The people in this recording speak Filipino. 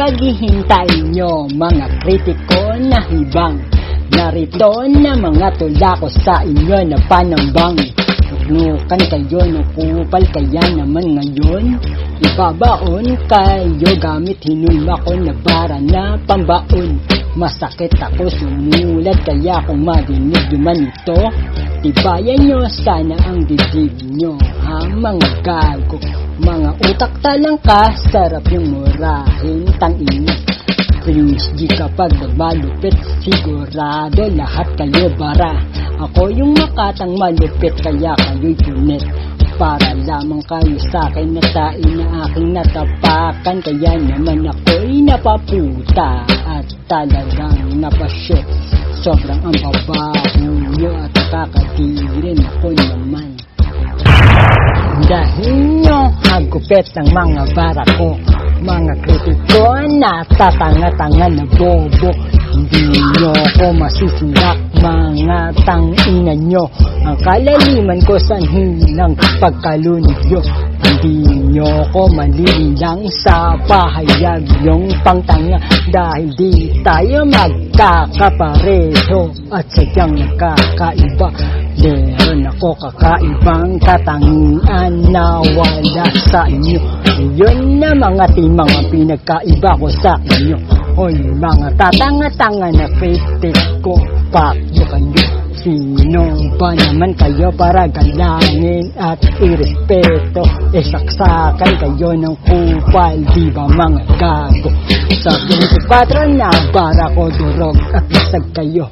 paghihintay nyo, mga kritiko na hibang. Narito na mga tula ko sa inyo na panambang. Nukan kayo, nakupal kaya naman ngayon. Ibabaon kayo gamit hinulma ko na bara na pambaon. Masakit ako sumulat kaya kung marinig naman ito, tibayan nyo sana ang dibdib nyo, ha mga gago. Mga utak talang ka, sarap yung murahin, tangina. Please, di kapag nagmalupit, sigurado lahat kayo bara. Ako yung makatang malupit, kaya kayo'y punit. Para lamang kayo sa'kin na tain na aking natapakan. Kaya naman ako'y napaputa at talagang napashoot. Sobrang ang babaho nyo at kakadirin ako naman. Dahil nyo hagupit ng mga bara ko, mga kritiko na tatanga-tanga na bobo. Hindi nyo ko masisilak, mga tangina nyo. Ang kalaliman ko sanhin ng pagkalunyo. Hindi nyo ko malilang sa pahayag yung pangtanga. Dahil di tayo magkakapareho at sadyang nagkakaiba. Meron ako kakaibang katangian na wala sa inyo. Yun na mga mga pinagkaiba ko sa inyo. Hoy mga tatanga-tanga na kritiko, pakyo kayo. Sino ba naman kayo para galangin at irespeto? Saksakan kayo ng kupal, di ba mga gago? Sa 24 na bara ko durog at lasag kayo.